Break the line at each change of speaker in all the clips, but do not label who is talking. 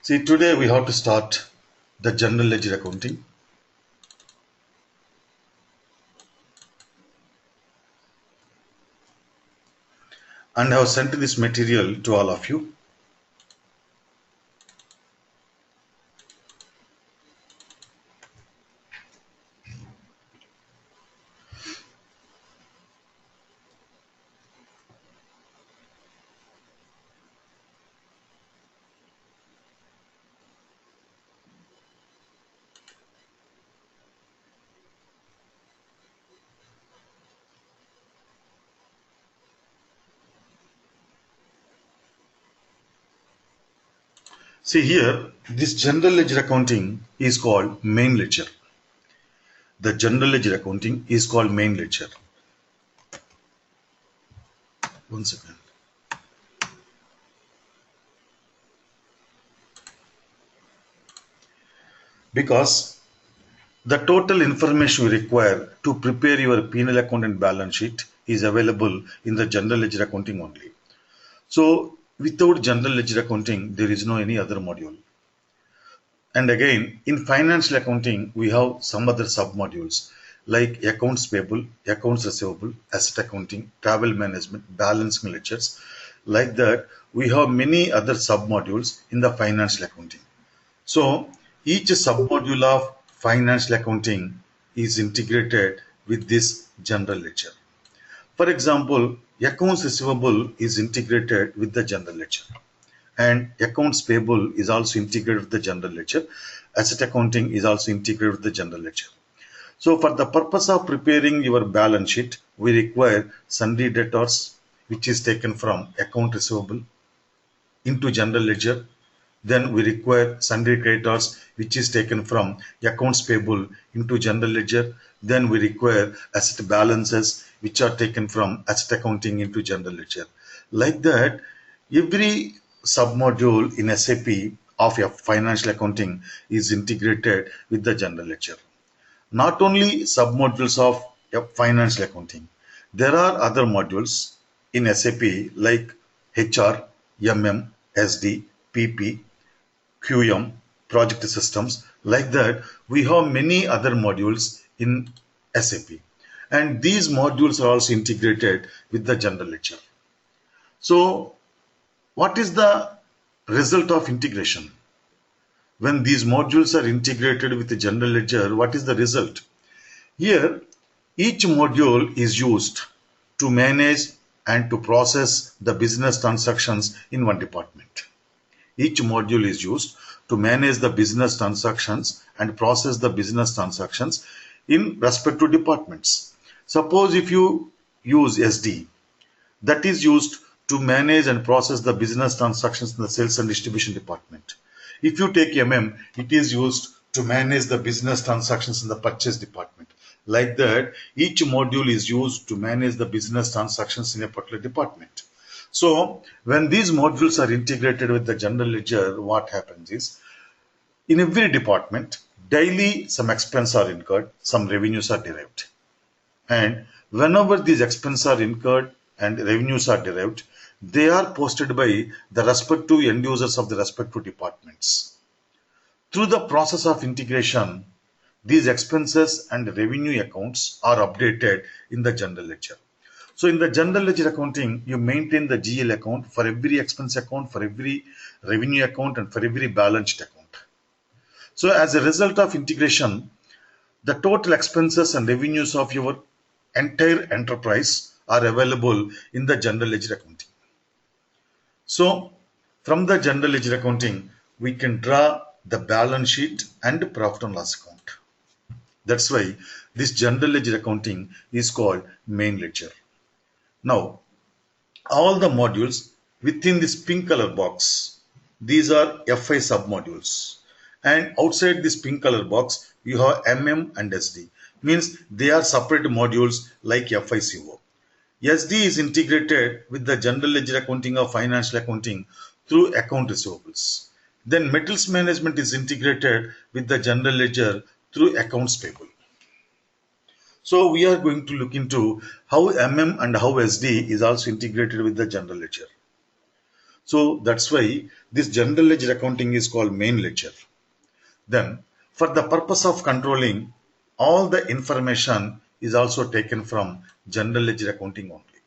See, today we have to start the general ledger accounting, and I have sent this material to all of you. See here, this general ledger accounting is called main ledger. The general ledger accounting is called main ledger. One second. Because the total information you require to prepare your P&L account and balance sheet is available in the general ledger accounting only. So without general ledger accounting, there is no any other module. And again, in financial accounting, we have some other sub-modules like accounts payable, accounts receivable, asset accounting, travel management, balancing ledgers. Like that, we have many other sub-modules in the financial accounting. So each sub-module of financial accounting is integrated with this general ledger. For example, accounts receivable is integrated with the general ledger, and accounts payable is also integrated with the general ledger. Asset accounting is also integrated with the general ledger. So for the purpose of preparing your balance sheet, we require sundry debtors, which is taken from account receivable into general ledger. Then we require sundry creditors, which is taken from accounts payable into general ledger. Then we require asset balances, which are taken from asset accounting into general ledger. Like that, every submodule in SAP of your financial accounting is integrated with the general ledger. Not only submodules of financial accounting, there are other modules in SAP like HR, MM, SD, PP, QM, project systems. Like that, we have many other modules in SAP. And these modules are also integrated with the general ledger. So, what is the result of integration? When these modules are integrated with the general ledger, what is the result? Here, each module is used to manage and to process the business transactions in one department. Each module is used to manage the business transactions and process the business transactions in respective departments. Suppose if you use SD, that is used to manage and process the business transactions in the sales and distribution department. If you take MM, it is used to manage the business transactions in the purchase department. Like that, each module is used to manage the business transactions in a particular department. So, when these modules are integrated with the general ledger, what happens is, in every department, daily some expenses are incurred, some revenues are derived. And whenever these expenses are incurred and revenues are derived, they are posted by the respective end users of the respective departments. Through the process of integration, these expenses and revenue accounts are updated in the general ledger. So in the general ledger accounting, you maintain the GL account for every expense account, for every revenue account, and for every balance sheet account. So as a result of integration, the total expenses and revenues of your entire enterprise are available in the general ledger accounting. So from the general ledger accounting, we can draw the balance sheet and profit and loss account. That's why this general ledger accounting is called main ledger. Now, all the modules within this pink color box, these are FI submodules. And outside this pink color box, you have MM and SD. Means they are separate modules like FICO. SD is integrated with the general ledger accounting of financial accounting through account receivables. Then metals management is integrated with the general ledger through accounts payable. So we are going to look into how MM and how SD is also integrated with the general ledger. So that's why this general ledger accounting is called main ledger. Then for the purpose of controlling, all the information is also taken from general ledger accounting only.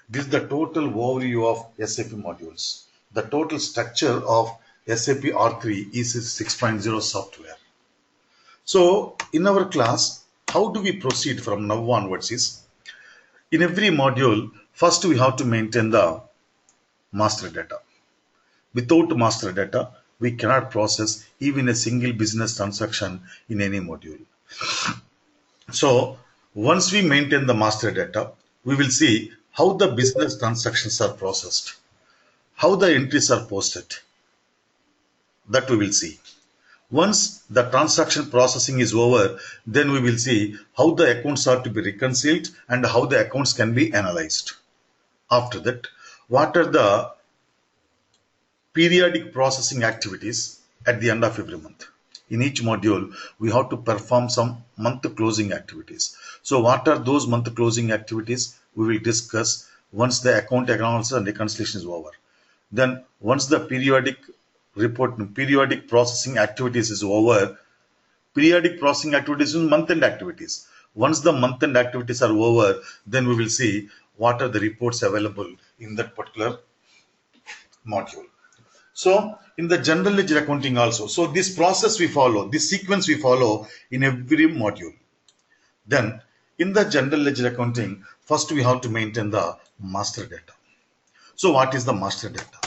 This is the total overview of SAP modules. The total structure of SAP R3 is 6.0 software. So in our class, how do we proceed from now onwards is, in every module, first we have to maintain the master data. Without master data, we cannot process even a single business transaction in any module. So once we maintain the master data, we will see how the business transactions are processed, how the entries are posted. That we will see. Once the transaction processing is over, then we will see how the accounts are to be reconciled and how the accounts can be analyzed. After that, what are the periodic processing activities at the end of every month? In each module, we have to perform some month closing activities. So what are those month closing activities? We will discuss once the account analysis and reconciliation is over. Then once the periodic processing activities is over, periodic processing activities is month-end activities. Once the month-end activities are over, then we will see what are the reports available in that particular module. So in the general ledger accounting also, so this process we follow, this sequence we follow in every module. Then in the general ledger accounting, first we have to maintain the master data. So what is the master data?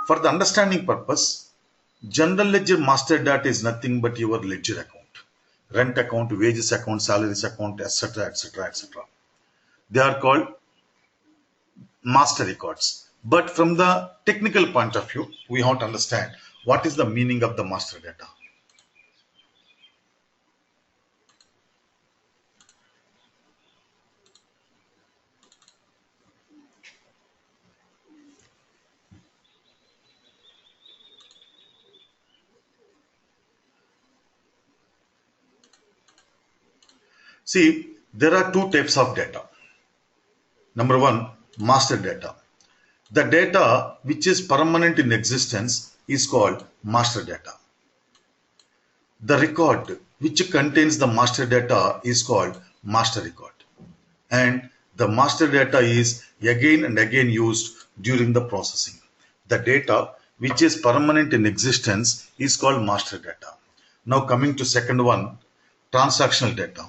For the understanding purpose, general ledger master data is nothing but your ledger account. Rent account, wages account, salaries account, etc., etc., etc. They are called master records. But from the technical point of view, we have to understand what is the meaning of the master data. See, there are two types of data. Number one, master data. The data which is permanent in existence is called master data. The record which contains the master data is called master record. And the master data is again and again used during the processing. The data which is permanent in existence is called master data. Now coming to second one, transactional data.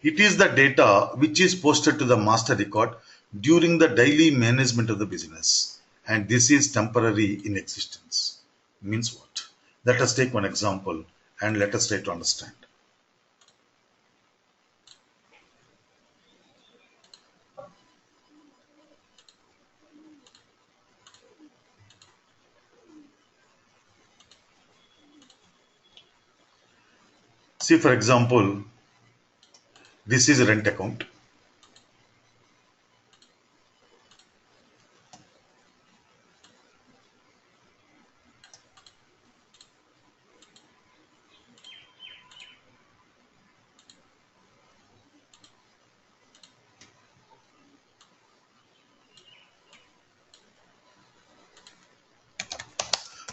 It is the data which is posted to the master record during the daily management of the business, and this is temporary in existence. Means what? Let us take one example and let us try to understand. See, for example, this is a rent account.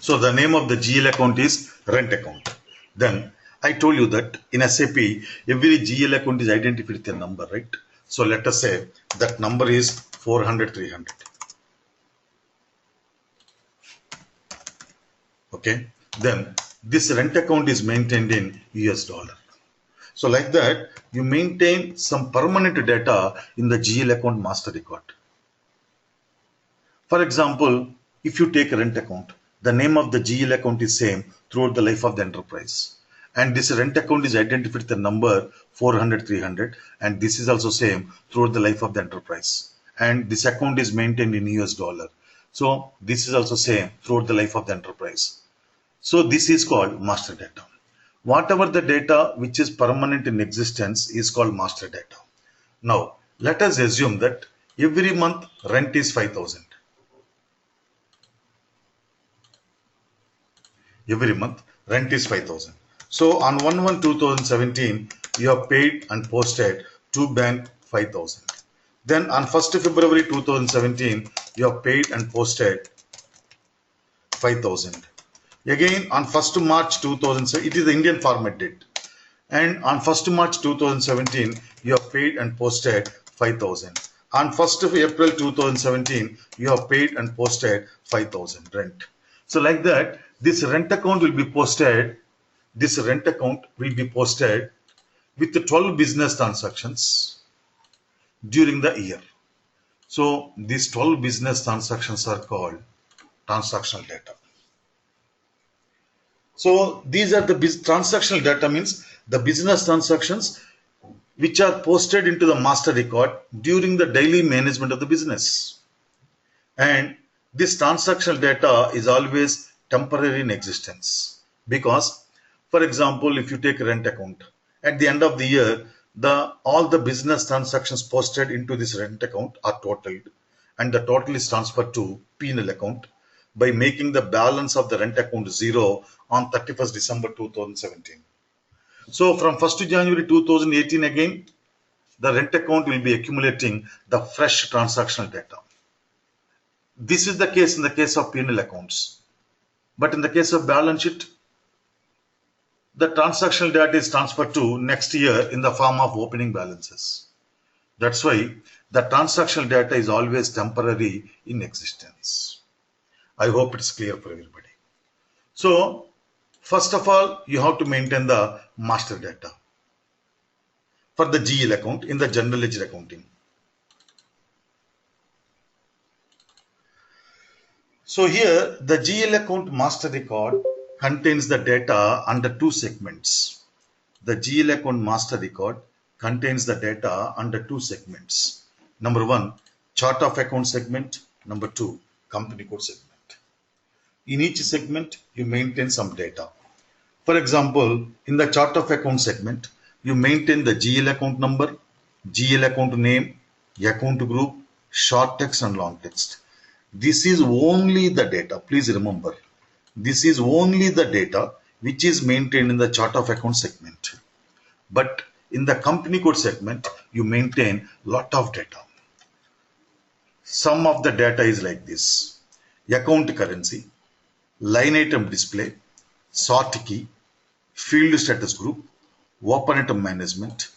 So the name of the GL account is rent account. Then I told you that in SAP, every GL account is identified with a number, right? So let us say that number is 400, 300. Okay. Then this rent account is maintained in US dollar. So like that, you maintain some permanent data in the GL account master record. For example, if you take a rent account, the name of the GL account is same throughout the life of the enterprise. And this rent account is identified with the number 400, 300, and this is also same throughout the life of the enterprise. And this account is maintained in US dollar. So this is also same throughout the life of the enterprise. So this is called master data. Whatever the data which is permanent in existence is called master data. Now, let us assume that every month rent is 5,000. Every month rent is 5,000. So on 1/1/2017, you have paid and posted to bank 5,000. Then on 1st February 2017, you have paid and posted 5,000. Again on 1st March 2007, it is the Indian format date. And on 1st March 2017, you have paid and posted 5,000. On 1st of April 2017, you have paid and posted 5,000 rent. So like that, this rent account will be posted. This rent account will be posted with the 12 business transactions during the year. So these 12 business transactions are called transactional data. So these are the transactional data, means the business transactions which are posted into the master record during the daily management of the business. And this transactional data is always temporary in existence, because, for example, if you take a rent account, at the end of the year, all the business transactions posted into this rent account are totaled, and the total is transferred to P&L account by making the balance of the rent account zero on 31st December 2017. So from 1st January 2018 again, the rent account will be accumulating the fresh transactional data. This is the case in the case of P&L accounts. But in the case of balance sheet, the transactional data is transferred to next year in the form of opening balances. That's why the transactional data is always temporary in existence. I hope it's clear for everybody. So, first of all, you have to maintain the master data for the GL account in the general ledger accounting. So here the GL account master record contains the data under two segments. The GL account master record contains the data under two segments. Number one, chart of account segment. Number two, company code segment. In each segment, you maintain some data. For example, in the chart of account segment, you maintain the GL account number, GL account name, account group, short text and long text. This is only the data. Please remember, this is only the data which is maintained in the chart of account segment. But in the company code segment, you maintain lot of data. Some of the data is like this: account currency, line item display, sort key, field status group, open item management,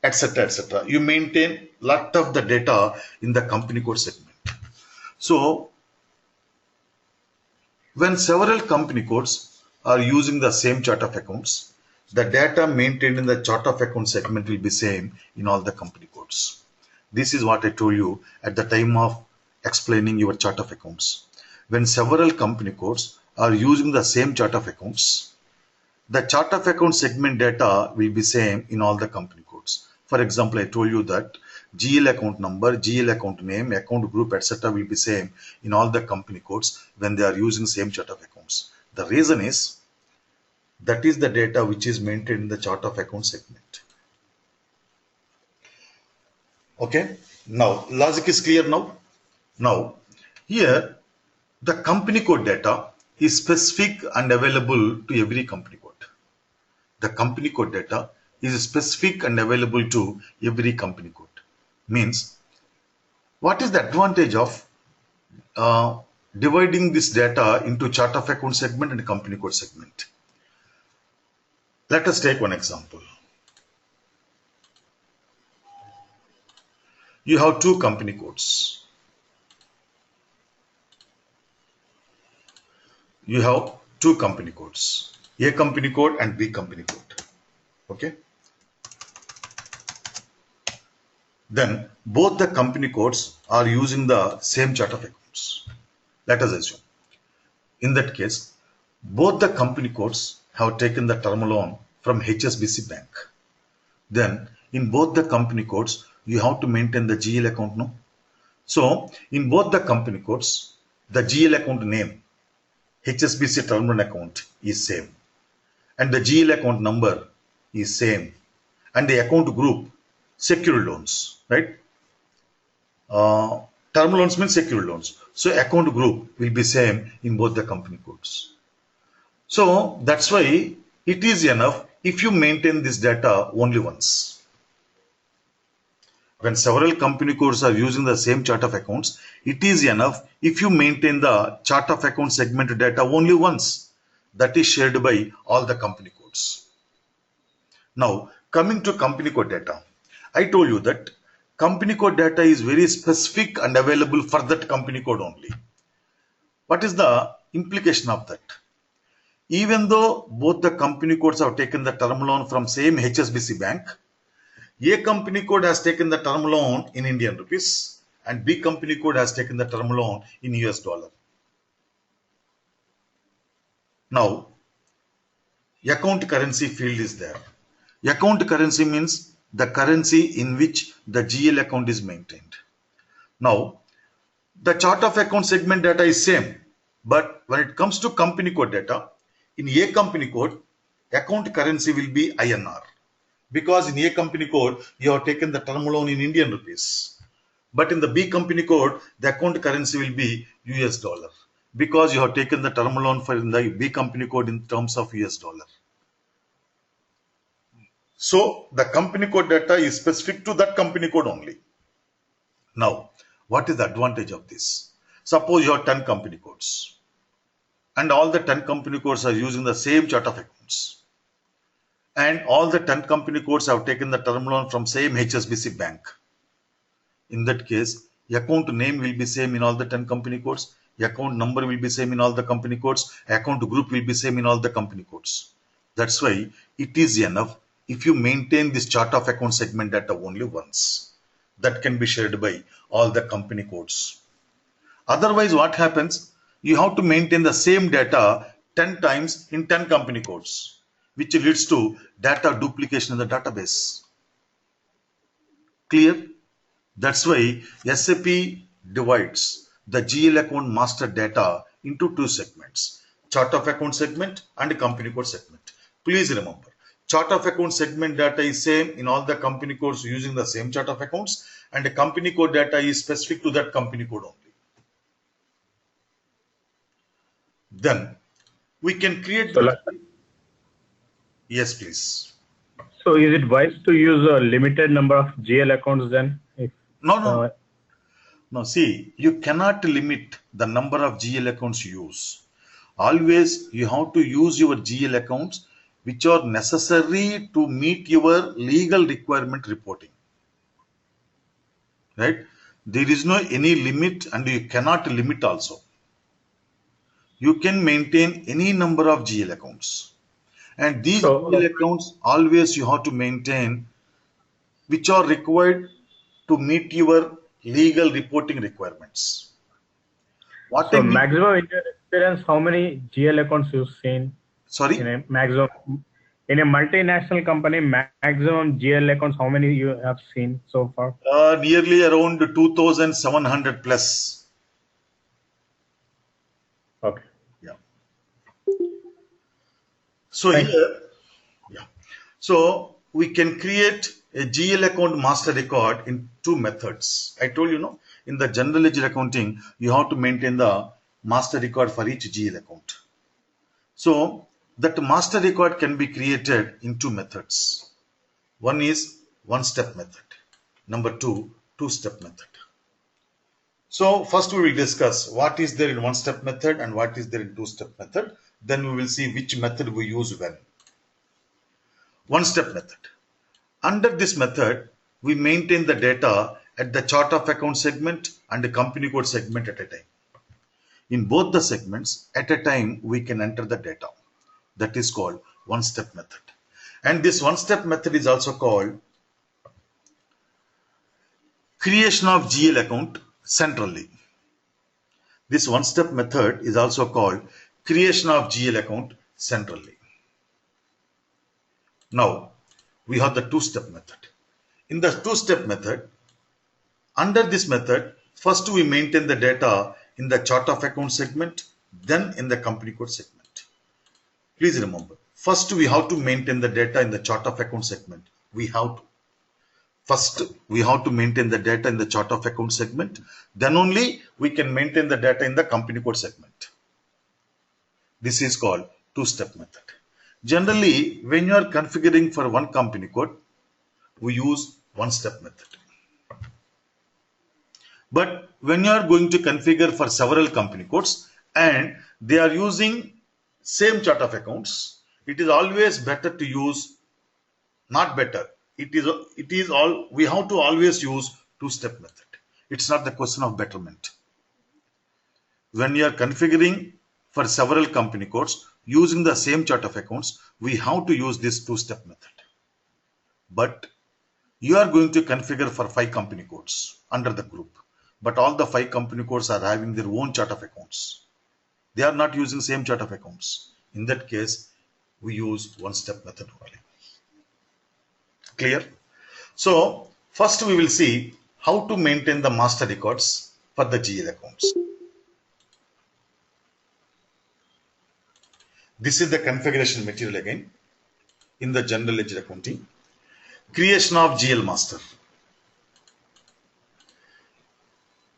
etc. etc. You maintain lot of the data in the company code segment. So when several company codes are using the same chart of accounts, the data maintained in the chart of account segment will be same in all the company codes. This is what I told you at the time of explaining your chart of accounts. When several company codes are using the same chart of accounts, the chart of account segment data will be same in all the company codes. For example, I told you that GL account number, GL account name, account group, etc. will be same in all the company codes when they are using same chart of accounts. The reason is that is the data which is maintained in the chart of account segment. Okay, now logic is clear now. Now here the company code data is specific and available to every company code. The company code data is specific and available to every company code. Means, what is the advantage of dividing this data into chart of account segment and company code segment? Let us take one example. You have two company codes. You have two company codes, A company code and B company code. Okay. Then both the company codes are using the same chart of accounts. Let us assume. In that case, both the company codes have taken the term loan from HSBC Bank. Then in both the company codes, you have to maintain the GL account, no? So in both the company codes, the GL account name, HSBC term loan account, is same. And the GL account number is same. And the account group, secured loans, right? Term loans means secured loans. So account group will be same in both the company codes. So that's why it is enough if you maintain this data only once. when several company codes are using the same chart of accounts, it is enough if you maintain the chart of account segment data only once. That is shared by all the company codes. Now, coming to company code data, I told you that company code data is very specific and available for that company code only. What is the implication of that? Even though both the company codes have taken the term loan from same HSBC bank, A company code has taken the term loan in Indian rupees and B company code has taken the term loan in US dollar. Now, account currency field is there. Account currency means the currency in which the GL account is maintained. Now, the chart of account segment data is same, but when it comes to company code data, in A company code, account currency will be INR. Because in A company code, you have taken the term loan in Indian rupees. But in the B company code, the account currency will be US dollar. Because you have taken the term loan for in the B company code in terms of US dollar. So the company code data is specific to that company code only. Now, what is the advantage of this? Suppose you have 10 company codes and all the 10 company codes are using the same chart of accounts. And all the 10 company codes have taken the term loan from same HSBC bank. In that case, account name will be same in all the 10 company codes, account number will be same in all the company codes, account group will be same in all the company codes. That's why it is enough if you maintain this chart of account segment data only once. That can be shared by all the company codes. Otherwise, what happens? You have to maintain the same data 10 times in 10 company codes, which leads to data duplication in the database. Clear? That's why SAP divides the GL account master data into two segments, chart of account segment and company code segment. Please remember, chart of account segment data is same in all the company codes using the same chart of accounts, and the company code data is specific to that company code only. Then we can create the... Yes, please.
So is it wise to use a limited number of GL accounts then?
No, see, you cannot limit the number of GL accounts you use. Always you have to use your GL accounts which are necessary to meet your legal requirement reporting. Right? There is no any limit and you cannot limit also. You can maintain any number of GL accounts. And these GL accounts always you have to maintain which are required to meet your legal reporting requirements.
What so maximum in your experience, how many GL accounts you've seen?
Sorry?
In a maximum, in a multinational company, maximum GL accounts, how many you have seen so far?
Nearly around 2,700 plus.
Okay.
Yeah. So here, yeah. So we can create a GL account master record in two methods. I told you, no, in the general ledger accounting, you have to maintain the master record for each GL account. So that master record can be created in two methods. One is one-step method. Number two, two-step method. So first we will discuss what is there in one-step method and what is there in two-step method. Then we will see which method we use when. One-step method. Under this method, we maintain the data at the chart of account segment and the company code segment at a time. In both the segments, at a time, we can enter the data. That is called one-step method. And this one-step method is also called creation of GL account centrally. This one-step method is also called creation of GL account centrally. Now, we have the two-step method. In the two-step method, under this method, first we maintain the data in the chart of account segment, then in the company code segment. Please remember, first we have to maintain the data in the chart of account segment. First, we have to maintain the data in the chart of account segment. Then only we can maintain the data in the company code segment. This is called two-step method. Generally, when you are configuring for one company code, we use one-step method. But when you are going to configure for several company codes and they are using same chart of accounts, it is always better to use, not better. It is all, we have to always use two-step method. It's not the question of betterment. When you are configuring for several company codes using the same chart of accounts, we have to use this two-step method. But you are going to configure for 5 company codes under the group, but all the 5 company codes are having their own chart of accounts. They are not using same chart of accounts. In that case, we use one-step method only. Clear? So first we will see how to maintain the master records for the GL accounts. This is the configuration material again in the general ledger accounting. Creation of GL master.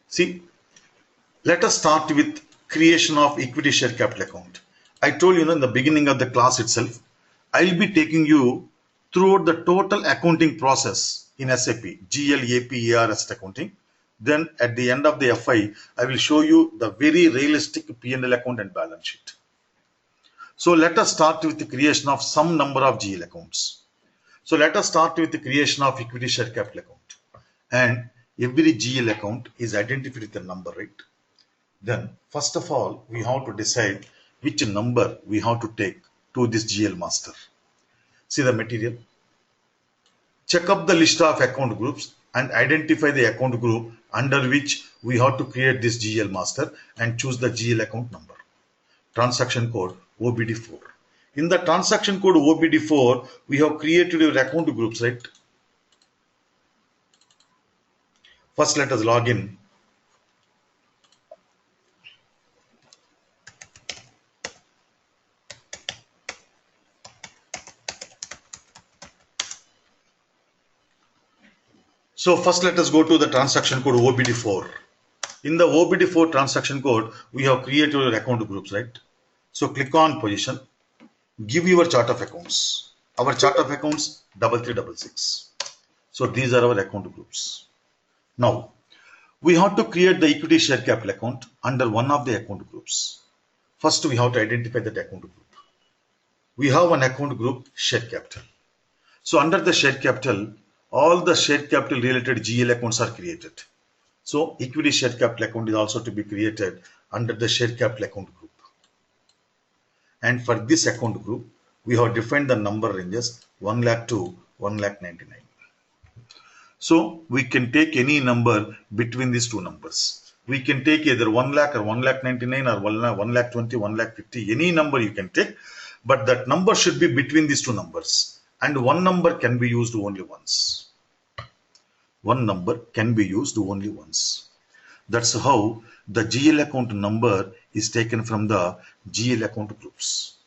See, let us start with creation of equity share capital account. I told you in the beginning of the class itself, I will be taking you throughout the total accounting process in SAP, GL, AP, AR asset accounting. Then at the end of the FI, I will show you the very realistic P&L account and balance sheet. So let us start with the creation of some number of GL accounts. So let us start with the creation of equity share capital account. And every GL account is identified with a number, right? Then first of all, we have to decide which number we have to take to this GL master. See the material. Check up the list of account groups and identify the account group under which we have to create this GL master and choose the GL account number. Transaction code OBD4. In the transaction code OBD4, we have created your account groups, right? First, let us log in. So first let us go to the transaction code OBD4. In the OBD4 transaction code, we have created your account groups, right? So click on position, give your chart of accounts. Our chart of accounts 3366. So these are our account groups. Now we have to create the equity share capital account under one of the account groups. First we have to identify that account group. We have an account group share capital. So under the share capital, all the share capital related GL accounts are created. So equity share capital account is also to be created under the share capital account group. And for this account group, we have defined the number ranges 1 lakh to 1 lakh 99. So we can take any number between these two numbers. We can take either 1 lakh or 1 lakh 99 or 1 lakh 20, 1 lakh 50, any number you can take, but that number should be between these two numbers. And one number can be used only once. One number can be used only once. That's how the GL account number is taken from the GL account groups.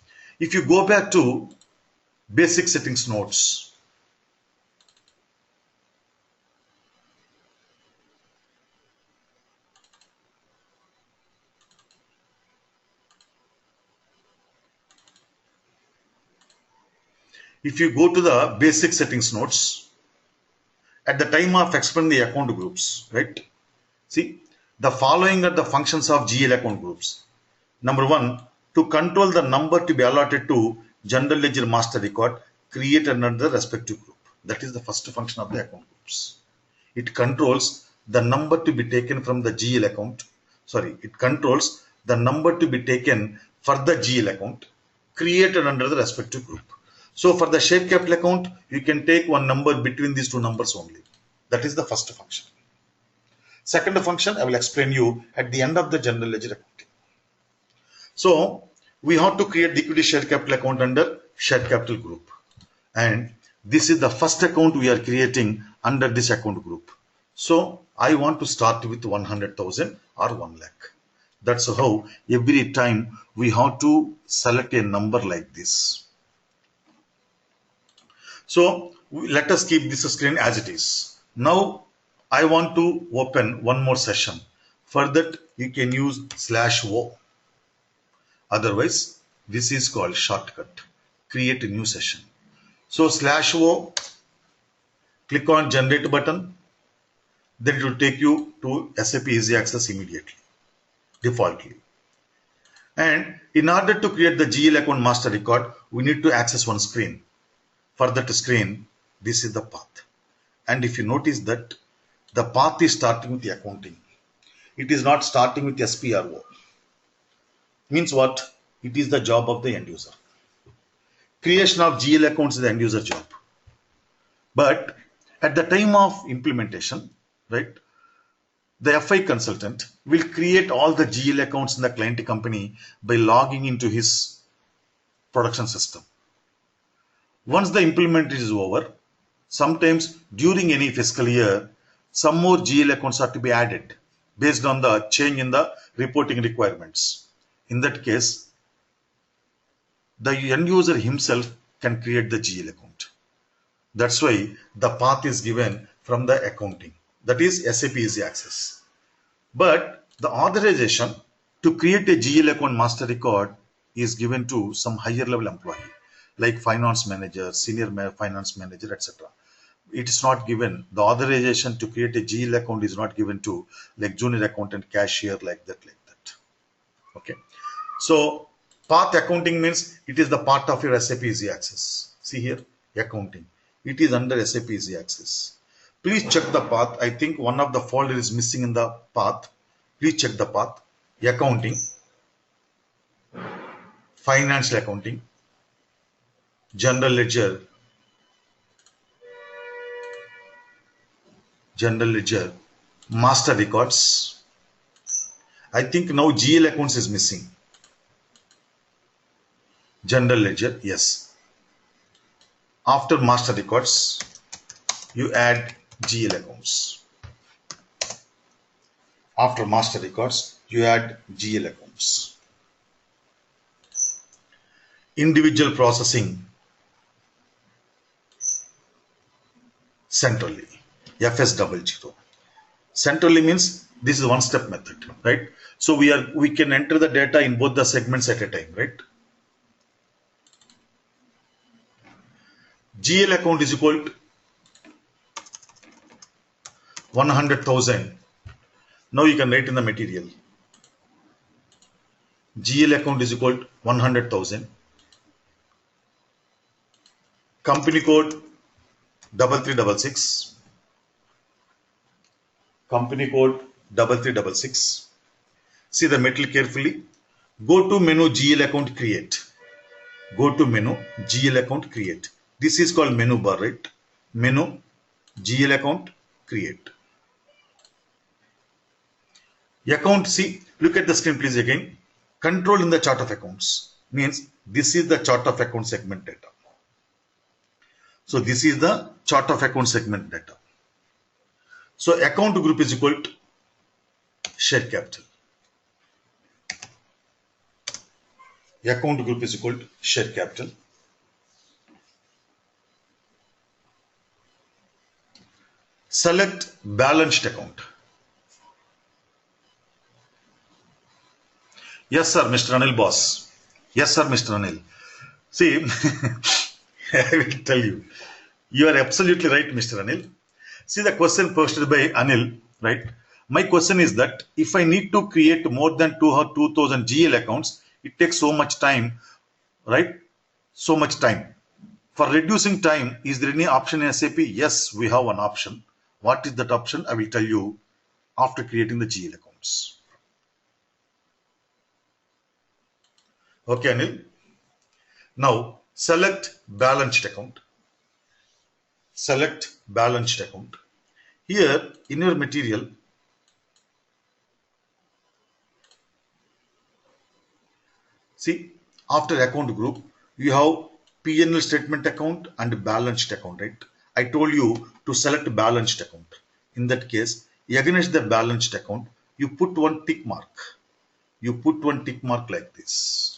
If you go back to basic settings notes, if you go to the basic settings notes, at the time of explaining the account groups, right? See, the following are the functions of GL account groups. Number 1, to control the number to be allotted to general ledger master record created under the respective group. That is the first function of the account groups. It controls the number to be taken from the GL account. It controls the number to be taken for the GL account created under the respective group. So for the share capital account, you can take one number between these two numbers only. That is the first function. Second function, I will explain you at the end of the general ledger accounting. So we have to create the equity share capital account under share capital group. And this is the first account we are creating under this account group. So I want to start with 100,000 or 1 lakh. That's how every time we have to select a number like this. So let us keep this screen as it is. Now I want to open one more session. For that you can use /O. Otherwise this is called shortcut. Create a new session. So /O, click on generate button. then it will take you to SAP Easy Access immediately, defaultly. And in order to create the GL account master record, we need to access one screen. For that screen, this is the path. And if you notice that the path is starting with the accounting, it is not starting with SPRO. Means what? It is the job of the end user. Creation of GL accounts is the end user job. But at the time of implementation, right, the FI consultant will create all the GL accounts in the client company by logging into his production system. Once the implementation is over, sometimes during any fiscal year, some more GL accounts are to be added based on the change in the reporting requirements. In that case, the end user himself can create the GL account. That's why the path is given from the accounting. That is SAP Easy Access. But the authorization to create a GL account master record is given to some higher level employee, like finance manager, senior finance manager, etc. It is not given. The authorization to create a GL account is not given to like junior accountant, cashier, like that. Okay. So path accounting means it is the part of your SAP Easy Access. See here, accounting. It is under SAP Easy Access. Please check the path. I think one of the folder is missing in the path. Please check the path. Accounting, financial accounting, general ledger, master records. I think now GL accounts is missing. General ledger, yes. After master records, you add GL accounts. After master records, you add GL accounts. Individual processing centrally, FS00. Centrally means this is one step method, right? So we can enter the data in both the segments at a time, right? GL account is equal to 100,000. Now you can write in the material. GL account is equal to 100,000. Company code 3366. Company code 3366. See the material carefully. Go to menu GL account create. Go to menu GL account create. This is called menu bar, right? Menu GL account create. Account, see, look at the screen please again. Control in the chart of accounts means this is the chart of account segment data. So this is the chart of account segment data. So account group is equal to share capital. Account group is equal to share capital. Select balanced account. Yes, sir, Mr. Anil boss. Yes, sir, Mr. Anil. See, I will tell you. You are absolutely right, Mr. Anil. See the question posted by Anil, right? My question is that if I need to create more than 2,000 GL accounts, it takes so much time, right? So much time. For reducing time, is there any option in SAP? Yes, we have one option. What is that option? I will tell you after creating the GL accounts. Okay, Anil. Now, select balanced account. Select balanced account. Here, in your material, see, after account group, you have P&L statement account and balanced account, right? I told you to select balanced account. In that case, against the balanced account, you put one tick mark. You put one tick mark like this.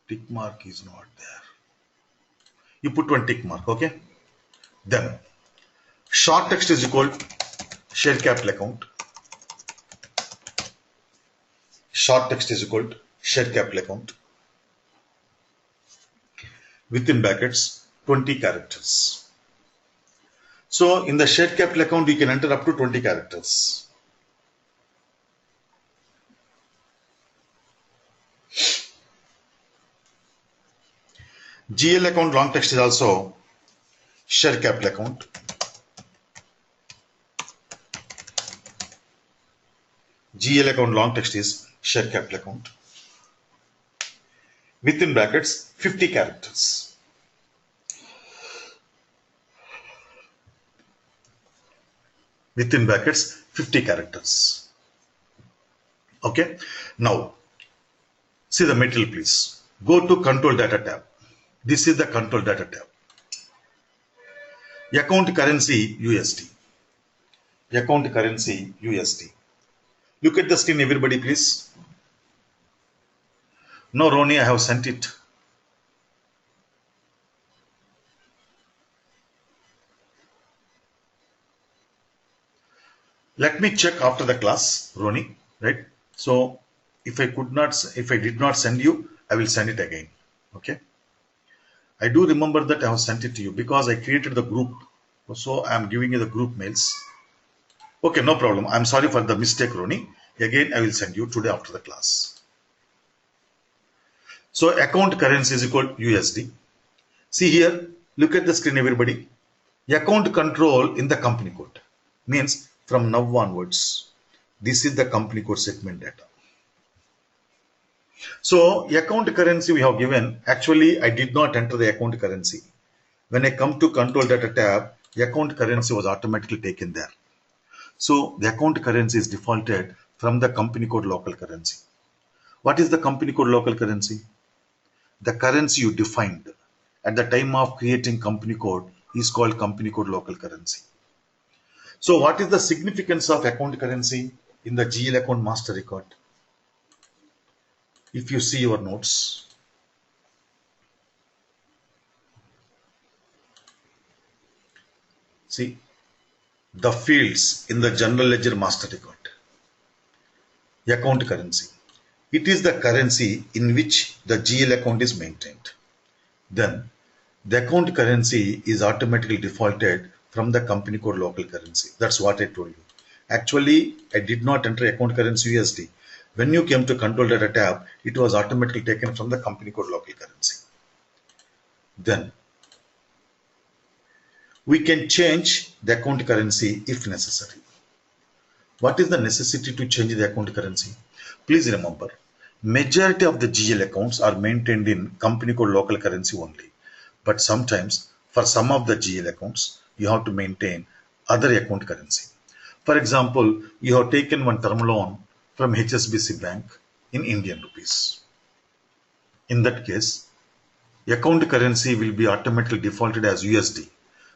Tick mark is not there. You put one tick mark, okay? Then, short text is equal to share capital account. Short text is equal to share capital account. within brackets 20 characters. So in the shared capital account, you can enter up to 20 characters. GL account long text is also share capital account. GL account long text is share capital account. Within brackets 50 characters. Within brackets 50 characters. Okay. Now see the material, please. Go to control data tab. This is the control data tab. Account currency USD. Account currency USD. Look at the screen, everybody, please. No, Roni, I have sent it. Let me check after the class, Roni, right? So if I did not send you, I will send it again. Okay. I do remember that I have sent it to you because I created the group. So I am giving you the group mails. Okay, no problem. I'm sorry for the mistake, Roni. Again, I will send you today after the class. So account currency is equal to USD. See here, look at the screen, everybody. Account control in the company code means from now onwards, this is the company code segment data. So account currency we have given, actually I did not enter the account currency. When I come to control data tab, the account currency was automatically taken there. So the account currency is defaulted from the company code local currency. What is the company code local currency? The currency you defined at the time of creating company code is called company code local currency. So what is the significance of account currency in the GL account master record? If you see your notes, see the fields in the general ledger master record. Account currency. It is the currency in which the GL account is maintained. Then the account currency is automatically defaulted from the company code local currency. That's what I told you. Actually, I did not enter account currency USD. When you came to control data tab, it was automatically taken from the company code local currency. Then we can change the account currency if necessary. What is the necessity to change the account currency? Please remember, majority of the GL accounts are maintained in company code local currency only. But sometimes for some of the GL accounts, you have to maintain other account currency. For example, you have taken one term loan from HSBC Bank in Indian rupees. In that case, account currency will be automatically defaulted as USD.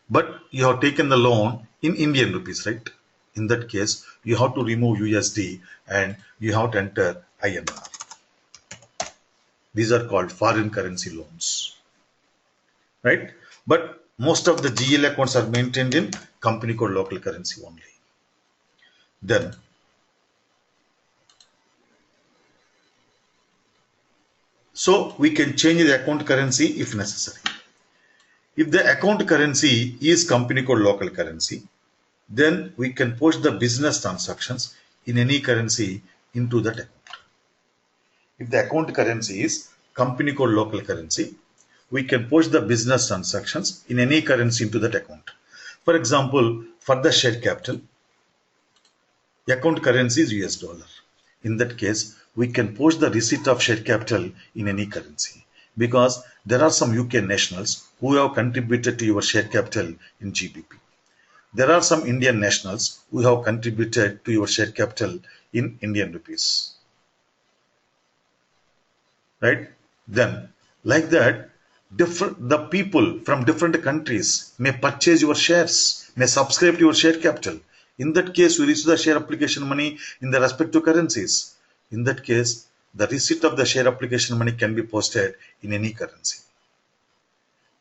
But you have taken the loan in Indian rupees, right? In that case, you have to remove USD and you have to enter INR. These are called foreign currency loans, right? But most of the GL accounts are maintained in company code local currency only. Then so we can change the account currency if necessary. If the account currency is company code local currency, then we can post the business transactions in any currency into that account. If the account currency is company code local currency, we can post the business transactions in any currency into that account. For example, for the share capital, the account currency is US dollar. In that case, we can post the receipt of share capital in any currency because there are some UK nationals who have contributed to your share capital in GBP. There are some Indian nationals who have contributed to your share capital in Indian rupees. Right? Then, like that, the people from different countries may purchase your shares, may subscribe to your share capital. In that case, we receive the share application money in the respective currencies. In that case, the receipt of the share application money can be posted in any currency.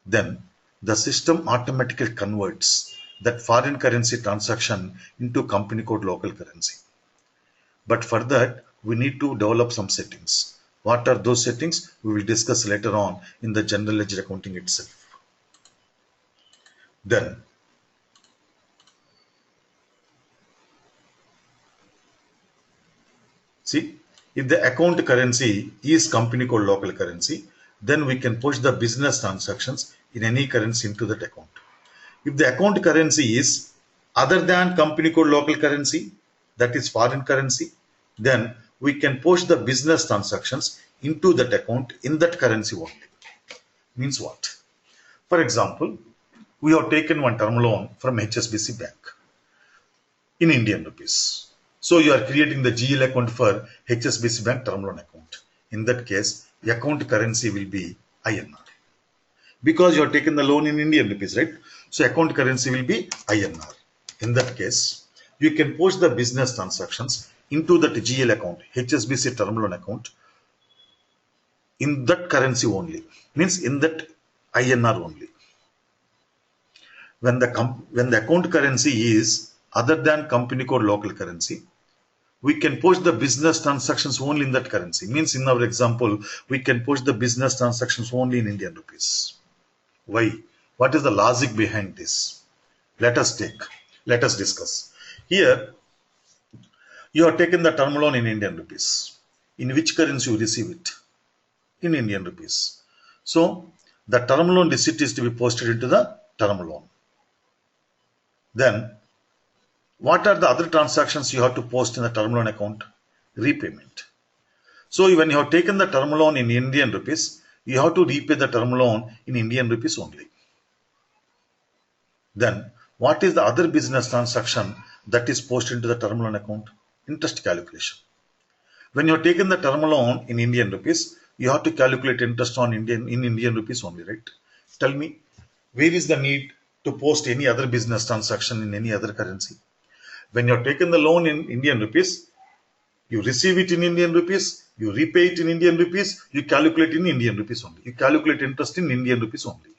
Then, the system automatically converts that foreign currency transaction into company code local currency. But for that, we need to develop some settings. What are those settings? We will discuss later on in the general ledger accounting itself. Then, see, if the account currency is company code local currency, then we can push the business transactions in any currency into that account. If the account currency is other than company code local currency, that is foreign currency, then we can push the business transactions into that account in that currency only. Means what? For example, we have taken one term loan from HSBC Bank in Indian rupees. So you are creating the GL account for HSBC Bank term loan account. In that case, the account currency will be INR. Because you have taken the loan in Indian rupees, right? So account currency will be INR. In that case, you can post the business transactions into that GL account, HSBC term loan account, in that currency only. Means in that INR only. When the account currency is other than company code local currency, we can post the business transactions only in that currency. Means in our example, we can post the business transactions only in Indian rupees. Why? What is the logic behind this? Let us discuss. Here, you have taken the term loan in Indian rupees. In which currency you receive it? In Indian rupees. So, the term loan receipt is to be posted into the term loan. Then, what are the other transactions you have to post in the term loan account? Repayment. So, when you have taken the term loan in Indian rupees, you have to repay the term loan in Indian rupees only. Then, what is the other business transaction that is posted into the term loan account? Interest calculation. When you have taken the term loan in Indian rupees, you have to calculate interest on in Indian rupees only, right? Tell me, where is the need to post any other business transaction in any other currency? When you have taken the loan in Indian rupees, you receive it in Indian rupees, you repay it in Indian rupees, you calculate in Indian rupees only. You calculate interest in Indian rupees only.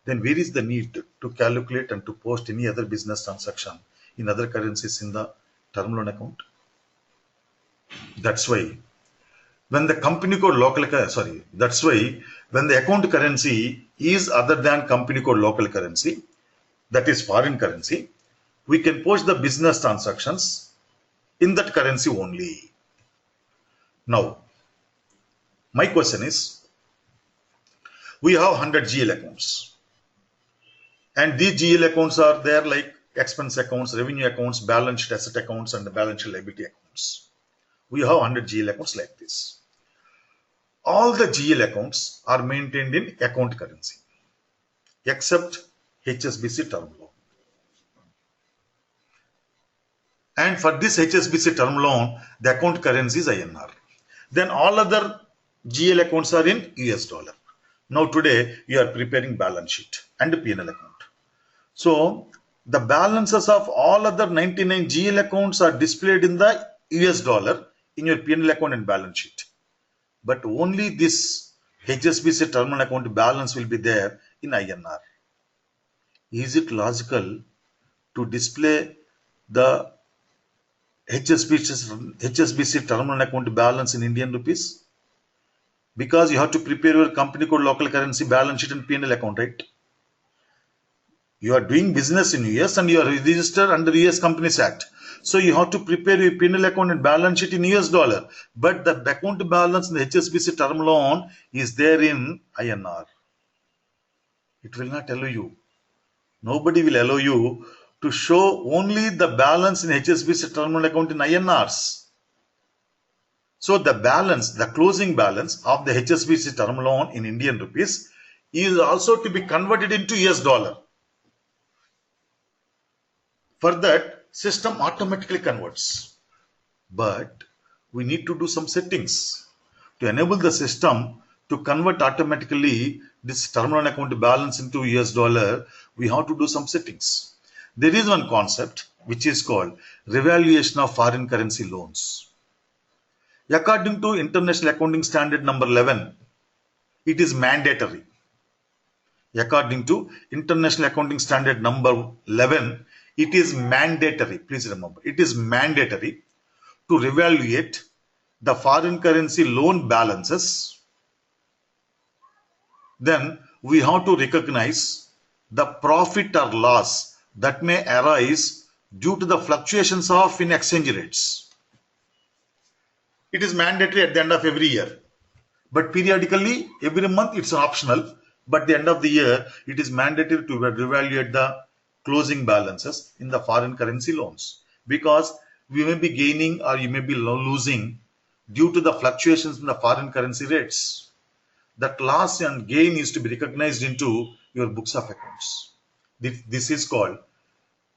Then where is the need to calculate and to post any other business transaction in other currencies in the term loan account? That's why when the company code local, that's why when the account currency is other than company code local currency, that is foreign currency, we can post the business transactions in that currency only. Now, my question is, we have 100 GL accounts. And these GL accounts are there like expense accounts, revenue accounts, balance sheet asset accounts, and the balance sheet liability accounts. We have 100 GL accounts like this. All the GL accounts are maintained in account currency, except HSBC term loan. And for this HSBC term loan, the account currency is INR. Then all other GL accounts are in US dollar. Now today, we are preparing balance sheet and P&L account. So, the balances of all other 99 GL accounts are displayed in the US dollar in your P&L account and balance sheet. But only this HSBC term loan account balance will be there in INR. Is it logical to display the HSBC term loan account balance in Indian rupees? Because you have to prepare your company code local currency balance sheet and P&L account, right? You are doing business in US and you are registered under US Companies Act. So you have to prepare your P&L account and balance sheet in US dollar. But the account balance in the HSBC term loan is there in INR. It will not allow you. Nobody will allow you to show only the balance in HSBC term loan account in INRs. So the balance, the closing balance of the HSBC term loan in Indian rupees is also to be converted into US dollar. For that, system automatically converts. But we need to do some settings. To enable the system to convert automatically this term loan account balance into US dollar, we have to do some settings. There is one concept which is called revaluation of foreign currency loans. According to International Accounting Standard number 11, it is mandatory. According to International Accounting Standard number 11, it is mandatory. Please remember, it is mandatory to revaluate the foreign currency loan balances, then we have to recognize the profit or loss that may arise due to the fluctuations of in exchange rates. It is mandatory at the end of every year, but periodically every month it's optional, but at the end of the year it is mandatory to reevaluate the closing balances in the foreign currency loans, because we may be gaining or you may be losing due to the fluctuations in the foreign currency rates. That loss and gain is to be recognized into your books of accounts. This is called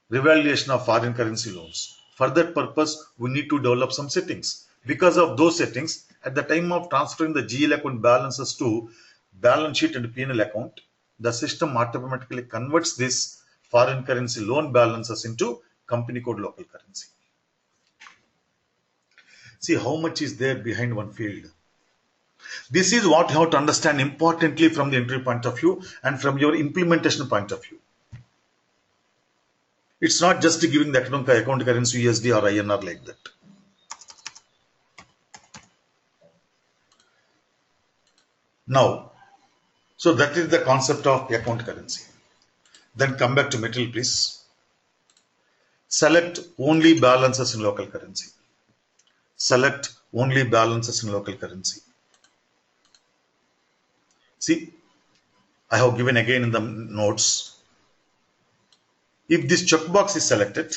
revaluation of foreign currency loans. For that purpose, we need to develop some settings. Because of those settings, at the time of transferring the GL account balances to balance sheet and P&L account, the system automatically converts this foreign currency loan balances into company code local currency. See how much is there behind one field. This is what you have to understand importantly from the entry point of view and from your implementation point of view. It's not just giving the account currency USD or INR like that. Now, so that is the concept of account currency. Then come back to material, please. Select only balances in local currency. Select only balances in local currency. See, I have given again in the notes. If this checkbox is selected,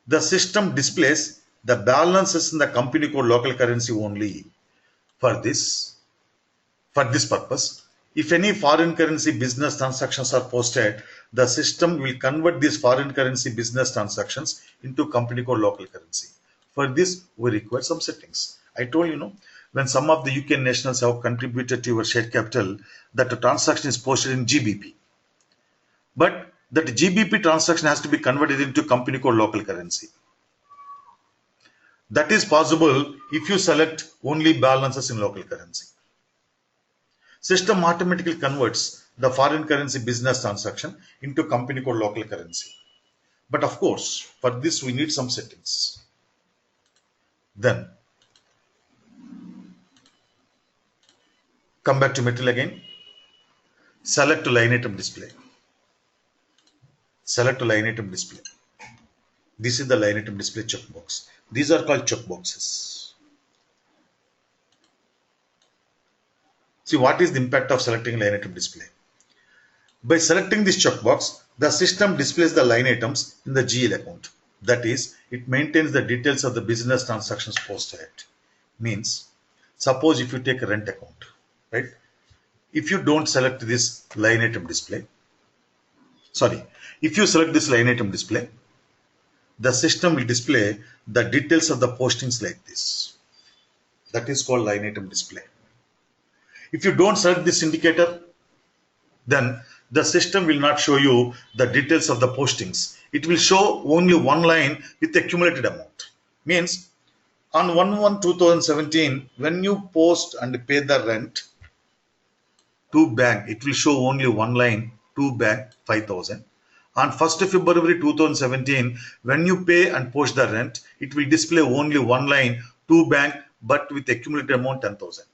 the system displays the balances in the company code local currency only. For this purpose, if any foreign currency business transactions are posted, the system will convert these foreign currency business transactions into company code local currency. For this, we require some settings. I told you, when some of the UK nationals have contributed to your share capital, that the transaction is posted in GBP. But that GBP transaction has to be converted into company code local currency. That is possible if you select only balances in local currency. System automatically converts the foreign currency business transaction into company code local currency. But of course, for this we need some settings. Then come back to material again. Select line item display. Select line item display. This is the line item display checkbox. These are called checkboxes. See, what is the impact of selecting line item display? By selecting this checkbox, the system displays the line items in the GL account. That is, it maintains the details of the business transactions posted. Means, suppose if you take a rent account, right? If you don't select this line item display, if you select this line item display, the system will display the details of the postings like this. That is called line item display. If you don't select this indicator, then the system will not show you the details of the postings. It will show only one line with accumulated amount. Means on 1/1/2017, when you post and pay the rent to bank, it will show only one line to bank 5,000. On 1st of February 2017, when you pay and post the rent, it will display only one line to bank but with accumulated amount 10,000.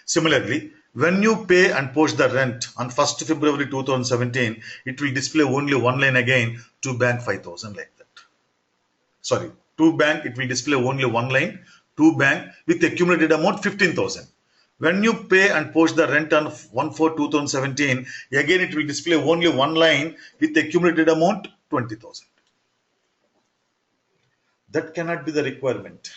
Similarly, when you pay and post the rent on 1st February 2017, it will display only one line again to bank 5,000 like that. To bank, it will display only one line to bank with accumulated amount 15,000. When you pay and post the rent on 1/4/2017, again it will display only one line with accumulated amount 20,000. That cannot be the requirement.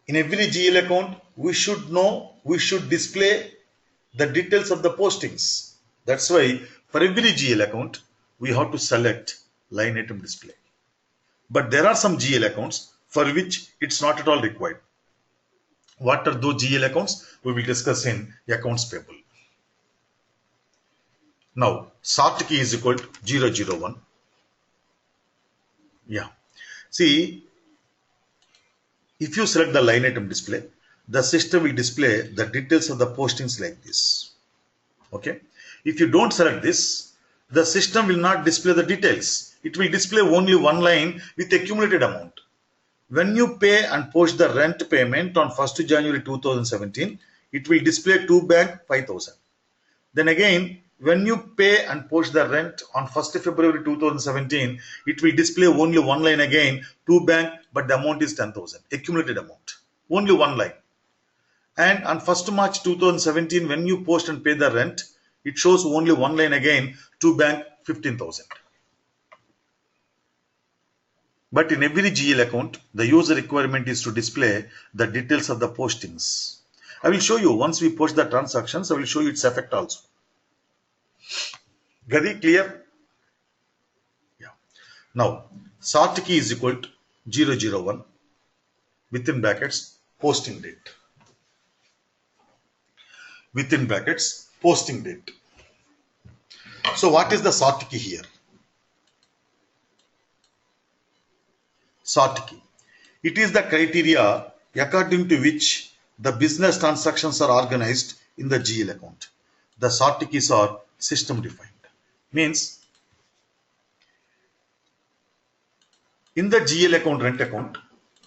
In every GL account, we should display the details of the postings. That's why for every GL account, we have to select line item display. But there are some GL accounts for which it's not at all required. What are those GL accounts? We will discuss in accounts payable. Now, sort key is equal to 001. Yeah. See, if you select the line item display, the system will display the details of the postings like this. Okay. If you don't select this, the system will not display the details. It will display only one line with accumulated amount. When you pay and post the rent payment on 1st January 2017, it will display to bank 5,000. Then again, when you pay and post the rent on 1st February 2017, it will display only one line again, to bank, but the amount is 10,000, accumulated amount, only one line. And on 1st March 2017, when you post and pay the rent, it shows only one line again, to bank 15,000. But in every GL account, the user requirement is to display the details of the postings. I will show you once we post the transactions, I will show you its effect also. Gadi, clear? Yeah. Now, sort key is equal to 001 within brackets posting date. Within brackets posting date. So what is the sort key here? Sort key. It is the criteria according to which the business transactions are organized in the GL account. The sort keys are system defined. Means in the GL account, rent account,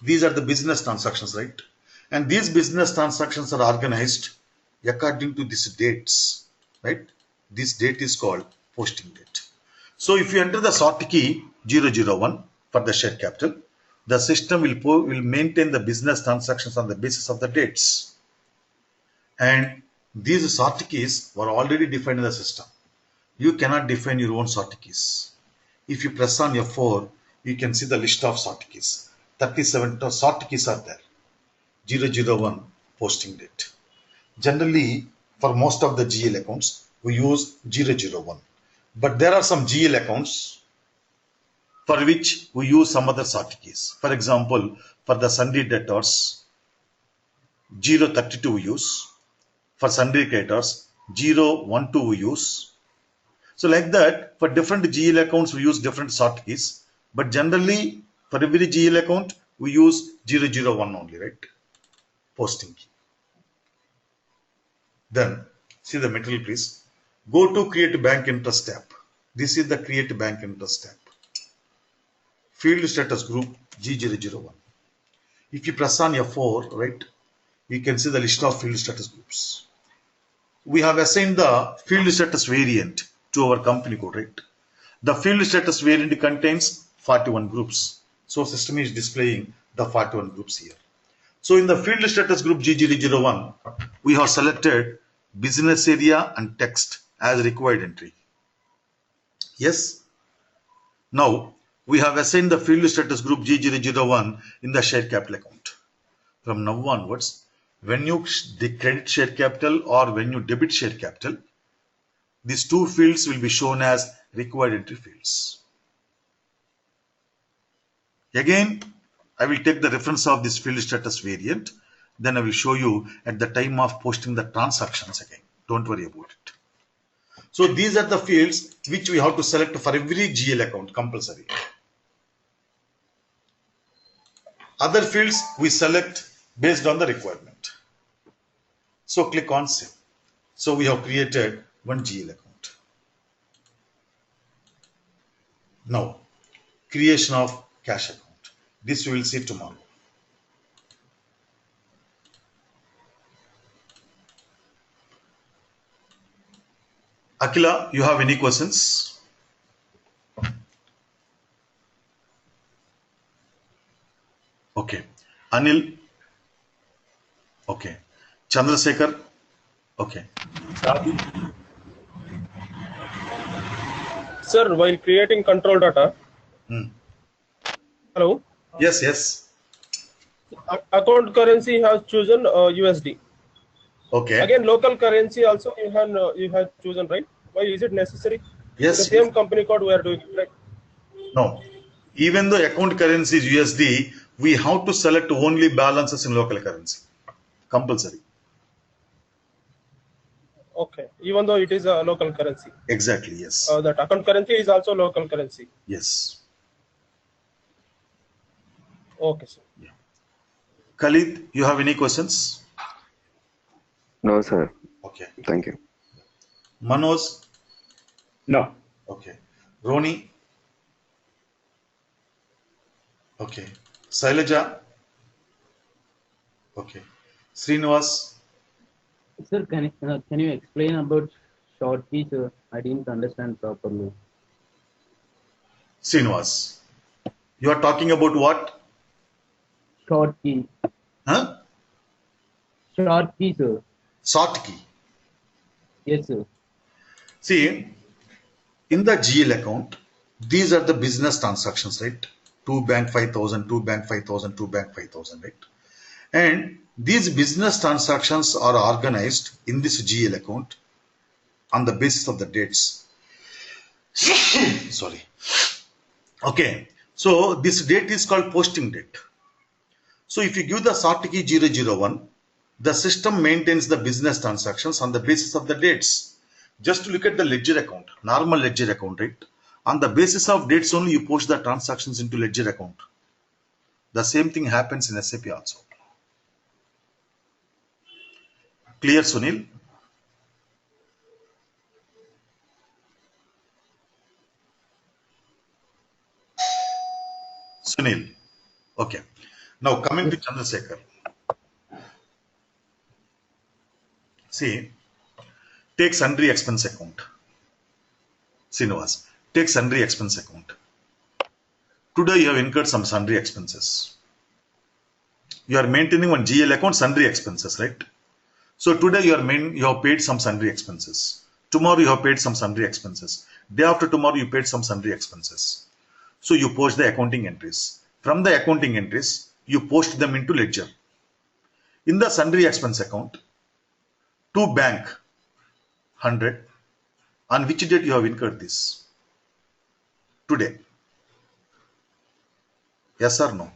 these are the business transactions, right? And these business transactions are organized according to these dates, right? This date is called posting date. So if you enter the sort key 001 for the share capital, the system will maintain the business transactions on the basis of the dates. And these sort keys were already defined in the system. You cannot define your own sort keys. If you press on F4, you can see the list of sort keys. 37 sort keys are there. 001 posting date. Generally, for most of the GL accounts, we use 001. But there are some GL accounts for which we use some other sort keys. For example, for the sundry debtors, 032 we use. For sundry creditors, 012 we use. So like that, for different GL accounts, we use different sort keys. But generally, for every GL account, we use 001 only, right? Posting key. Then, see the material please. Go to create bank interest tab. This is the create bank interest tab. Field status group G001. If you press on F4, right, you can see the list of field status groups. We have assigned the field status variant to our company code, right? The field status variant contains 41 groups. So system is displaying the 41 groups here. So in the field status group G001, we have selected business area and text as required entry. Yes. Now we have assigned the field status group G001 in the share capital account. From now onwards, when you credit share capital or when you debit share capital, these two fields will be shown as required entry fields. Again, I will take the reference of this field status variant. Then I will show you at the time of posting the transactions again. Don't worry about it. So these are the fields which we have to select for every GL account compulsory. Other fields we select based on the requirement. So click on save. So we have created one GL account. Now, creation of cash account. This we will see tomorrow. Akila, you have any questions? Okay. Anil? Okay. Chandrasekhar? Okay.
Sir, while creating control data, hello?
Yes, yes.
Account currency has chosen USD.
Okay.
Again, local currency also you have chosen, right? Why is it necessary?
Yes.
The same company code we are doing, right?
No. Even though account currency is USD, we have to select only balances in local currency. Compulsory.
Okay. Even though it is a local currency.
Exactly, yes.
That account currency is also local currency.
Yes.
Okay, sir.
Yeah. Khalid, you have any questions?
No, sir.
Okay.
Thank you.
Manoj?
No.
Okay. Roni. Okay. Sailaja. Okay. Srinivas.
Sir, can you explain about short key, sir? I didn't understand properly.
Srinivas. You are talking about what?
Short key.
Huh?
Short key, sir.
Sort key.
Yes, sir.
See, in the GL account, these are the business transactions, right? Two bank 5,000, two bank 5,000, two bank 5,000, right? And these business transactions are organized in this GL account on the basis of the dates. Sorry. Okay. So this date is called posting date. So if you give the sort key 001, the system maintains the business transactions on the basis of the dates. Just to look at the ledger account, normal ledger account, right? On the basis of dates only you post the transactions into ledger account. The same thing happens in SAP also. Clear, Sunil? Sunil. Okay. Now coming to
Yes,
Chandrasekhar. See, take sundry expense account. Srinivas, take sundry expense account. Today you have incurred some sundry expenses. You are maintaining one GL account, sundry expenses, right? So today you have paid some sundry expenses. Tomorrow you have paid some sundry expenses. Day after tomorrow you paid some sundry expenses. So you post the accounting entries. From the accounting entries, you post them into ledger. In the sundry expense account, to bank 100. On which date you have incurred this? Today. Yes or no?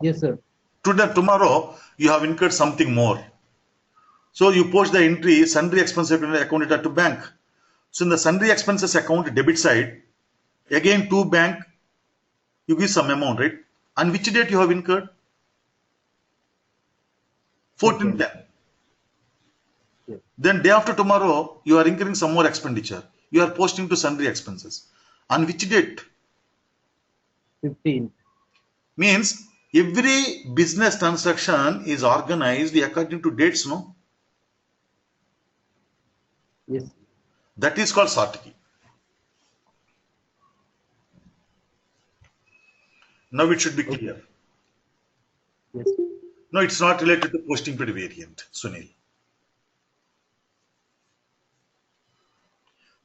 yes, sir.
Today, tomorrow, you have incurred something more. So you post the entry sundry expenses account to bank. So in the sundry expenses account debit side, again to bank, you give some amount, right? On which date you have incurred?
Okay.
1410.
Yes.
Then day after tomorrow, you are incurring some more expenditure. You are posting to sundry expenses. On which date?
15.
Means every business transaction is organized according to dates, no?
Yes.
That is called sort key. Now it should be
Okay.
clear.
Yes.
No, it's not related to posting period variant, Sunil.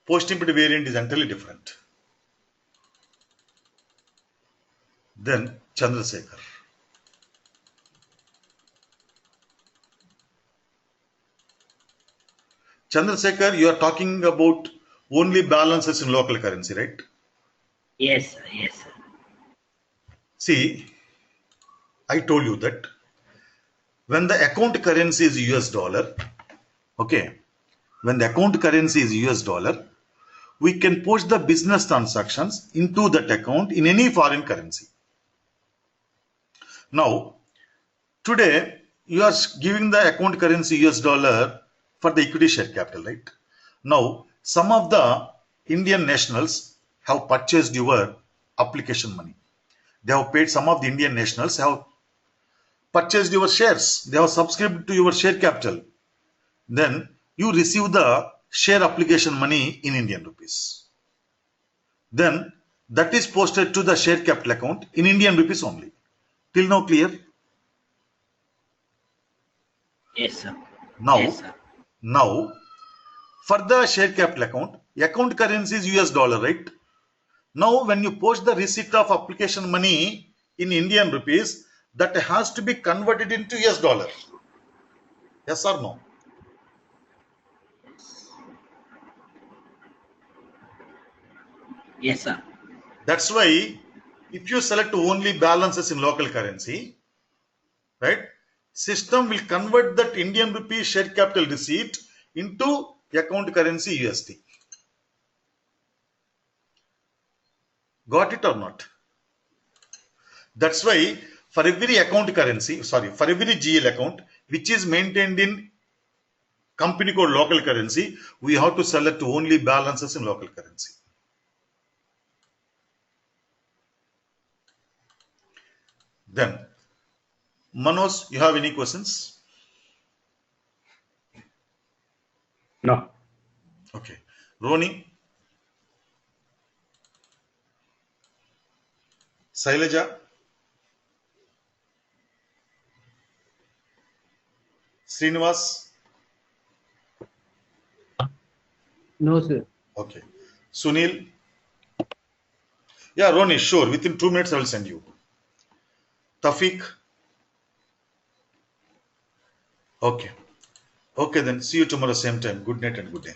Posting period variant is entirely different. Then Chandrasekhar. Chandrasekhar, you are talking about only balances in local currency, right?
Yes, sir. Yes, sir.
See, I told you that when the account currency is US dollar, okay, when the account currency is US dollar, we can post the business transactions into that account in any foreign currency. Now, today you are giving the account currency US dollar for the equity share capital, right? Now, some of the Indian nationals have purchased your application money. They have paid, some of the Indian nationals have purchased your shares. They have subscribed to your share capital. Then you receive the share application money in Indian rupees. Then that is posted to the share capital account in Indian rupees only. Till now clear?
Yes, sir.
Now,
Yes, sir.
now for the share capital account currency is US dollar, right? Now when you post the receipt of application money in Indian rupees, that has to be converted into US dollar. Yes or no?
Yes, sir.
That's why if you select only balances in local currency, right, system will convert that Indian rupee share capital receipt into account currency USD. Got it or not? That's why for every account currency, sorry, for every GL account which is maintained in company code local currency, we have to select only balances in local currency. Then, Manos, you have any questions?
No.
Okay. Roni? Sailaja? Srinivas?
No, sir.
Okay. Sunil? Yeah, Roni, sure. Within 2 minutes, I will send you. Tafiq? Okay. Okay, then see you tomorrow, same time. Good night and good day.